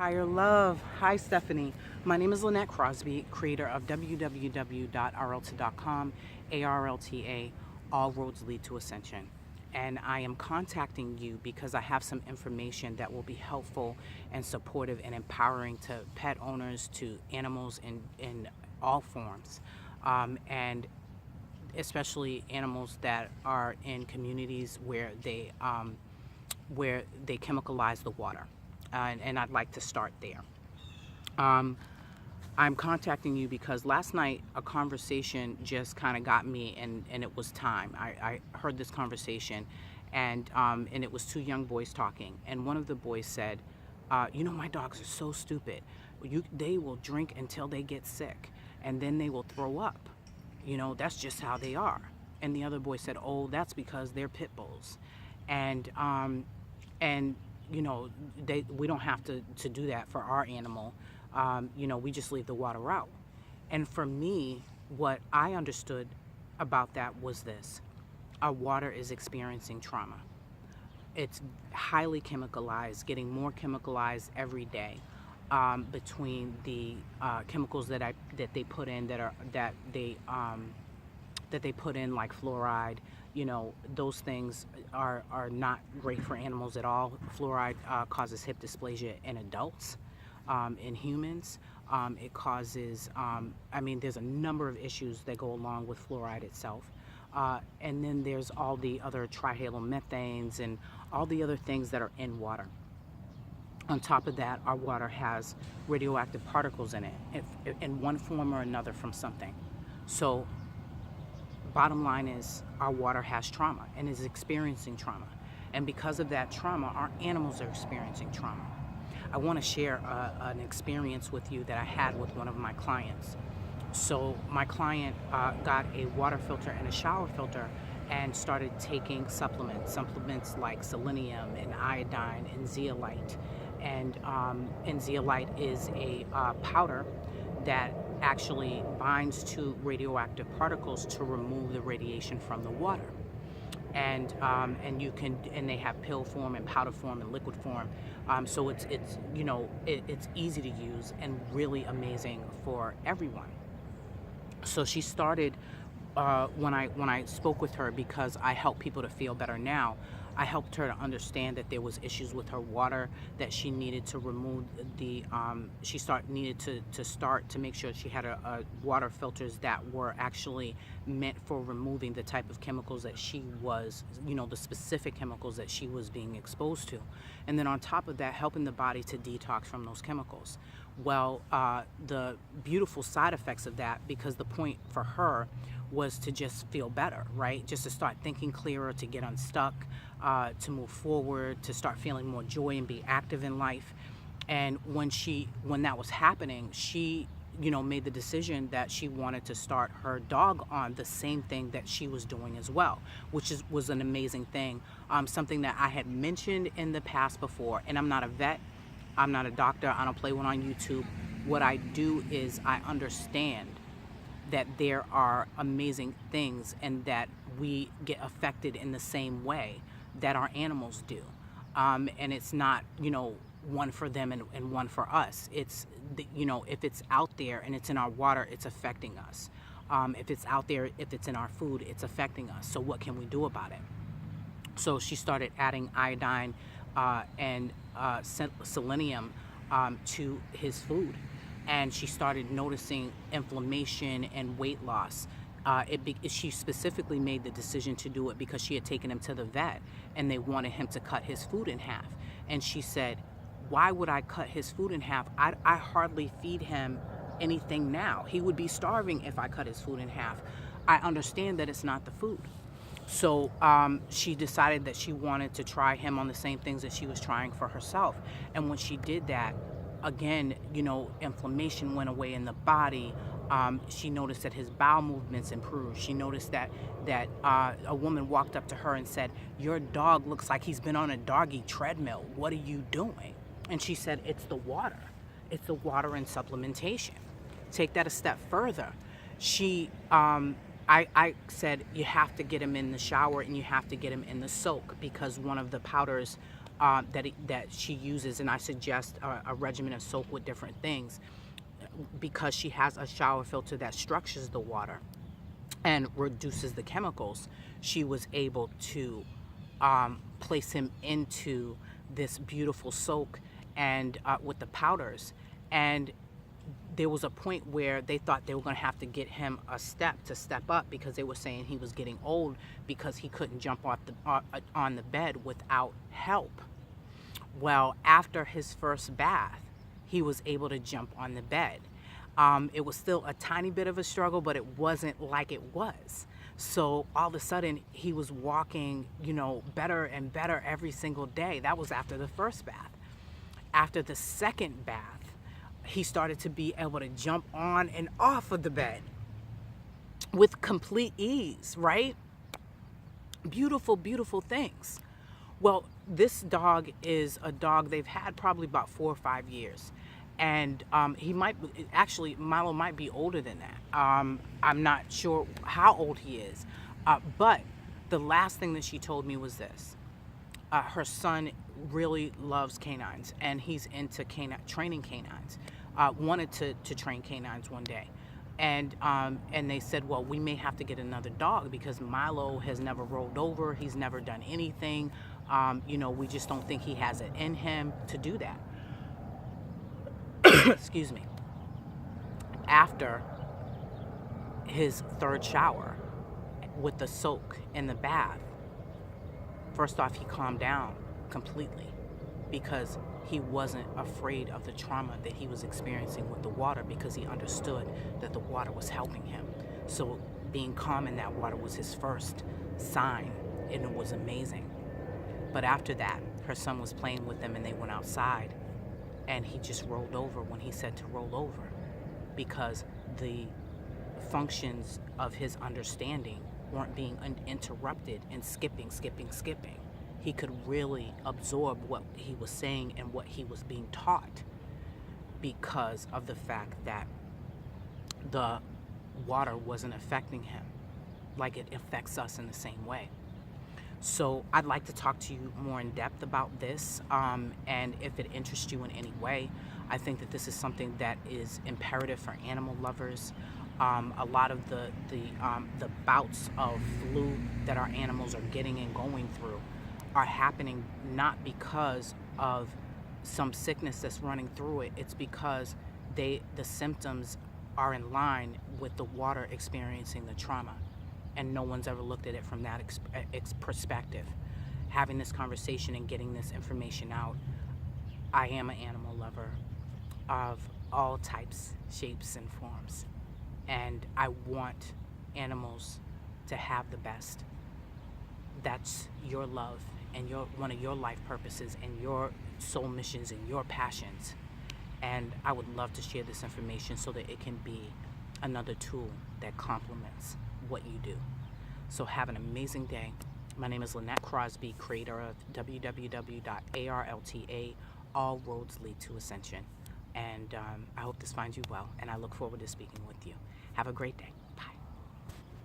Higher love. Hi, Stephanie. My name is Lynette Crosby, creator of www.arlta.com, ARLTA, All Roads Lead to Ascension. And I am contacting you because I have some information that will be helpful and supportive and empowering to pet owners, to animals in all forms, and especially animals that are in communities where they chemicalize the water. And I'd like to start there. I'm contacting you because last night a conversation just kind of got me, and it was time. I heard this conversation, and it was two young boys talking, and one of the boys said, my dogs are so stupid. They will drink until they get sick, and then they will throw up. That's just how they are. And the other boy said, oh, that's because they're pit bulls. And we don't have to do that for our animal. We just leave the water out. And for me, what I understood about that was this: our water is experiencing trauma. It's highly chemicalized, getting more chemicalized every day, between the chemicals that they put in that they put in, like fluoride. Those things are not great for animals at all. Fluoride causes hip dysplasia in adults, in humans. It causes, there's a number of issues that go along with fluoride itself. And then there's all the other trihalomethanes and all the other things that are in water. On top of that, our water has radioactive particles in it, in one form or another from something. So bottom line is, our water has trauma and is experiencing trauma. And because of that trauma, our animals are experiencing trauma. I want to share an experience with you that I had with one of my clients. So my client got a water filter and a shower filter and started taking supplements like selenium and iodine and zeolite. And zeolite is a powder that actually binds to radioactive particles to remove the radiation from the water. And they have pill form and powder form and liquid form. So it's easy to use and really amazing for everyone. So she started, when I spoke with her, because I help people to feel better now, I helped her to understand that there was issues with her water, that she needed to remove to make sure she had a water filters that were actually meant for removing the type of chemicals that she was, the specific chemicals that she was being exposed to. And then on top of that, helping the body to detox from those chemicals. Well, the beautiful side effects of that, because the point for her was to just feel better, right? Just to start thinking clearer, to get unstuck, to move forward, to start feeling more joy and be active in life. And when that was happening, she, made the decision that she wanted to start her dog on the same thing that she was doing as well, which was an amazing thing. Something that I had mentioned in the past before. And I'm not a vet, I'm not a doctor, I don't play one on YouTube. What I do is I understand that there are amazing things and that we get affected in the same way that our animals do. And it's not, one for them and one for us. It's, if it's out there and it's in our water, it's affecting us. If it's out there, if it's in our food, it's affecting us. So what can we do about it? So she started adding iodine and selenium to his food. And she started noticing inflammation and weight loss. She specifically made the decision to do it because she had taken him to the vet and they wanted him to cut his food in half. And she said, why would I cut his food in half? I hardly feed him anything now. He would be starving if I cut his food in half. I understand that it's not the food. So she decided that she wanted to try him on the same things that she was trying for herself. And when she did that, again, inflammation went away in the body. She noticed that his bowel movements improved. She noticed that a woman walked up to her and said, your dog looks like he's been on a doggy treadmill. What are you doing? And she said, it's the water. It's the water and supplementation. Take that a step further. I said, you have to get him in the shower and you have to get him in the soak, because one of the powders that she uses, and I suggest a regimen of soak with different things, because she has a shower filter that structures the water and reduces the chemicals. She was able to place him into this beautiful soak and with the powders. And there was a point where they thought they were going to have to get him a step up, because they were saying he was getting old because he couldn't jump off on the bed without help. Well, after his first bath, he was able to jump on the bed. It was still a tiny bit of a struggle, but it wasn't like it was. So all of a sudden, he was walking, better and better every single day. That was after the first bath. After the second bath, he started to be able to jump on and off of the bed with complete ease, right? Beautiful, beautiful things. Well, this dog is a dog they've had probably about 4 or 5 years. And Milo might be older than that. I'm not sure how old he is. But the last thing that she told me was this. Her son really loves canines, and he's into training canines. Wanted to train canines one day. And they said, well, we may have to get another dog because Milo has never rolled over. He's never done anything. We just don't think he has it in him to do that. Excuse me. After his third shower with the soak in the bath, first off, he calmed down completely because he wasn't afraid of the trauma that he was experiencing with the water, because he understood that the water was helping him. So being calm in that water was his first sign, and it was amazing. But after that, her son was playing with them and they went outside, and he just rolled over when he said to roll over, because the functions of his understanding weren't being interrupted and skipping. He could really absorb what he was saying and what he was being taught, because of the fact that the water wasn't affecting him like it affects us in the same way. So I'd like to talk to you more in depth about this, and if it interests you in any way, I think that this is something that is imperative for animal lovers. A lot of the bouts of flu that our animals are getting and going through are happening not because of some sickness that's running through it. It's because the symptoms are in line with the water experiencing the trauma, and no one's ever looked at it from that perspective. Having this conversation and getting this information out, I am an animal lover of all types, shapes, and forms, and I want animals to have the best. That's your love and one of your life purposes and your soul missions and your passions. And I would love to share this information so that it can be another tool that complements what you do. So have an amazing day. My name is Lynette Crosby, creator of www.arlta, All Roads Lead to Ascension. And I hope this finds you well, and I look forward to speaking with you. Have a great day.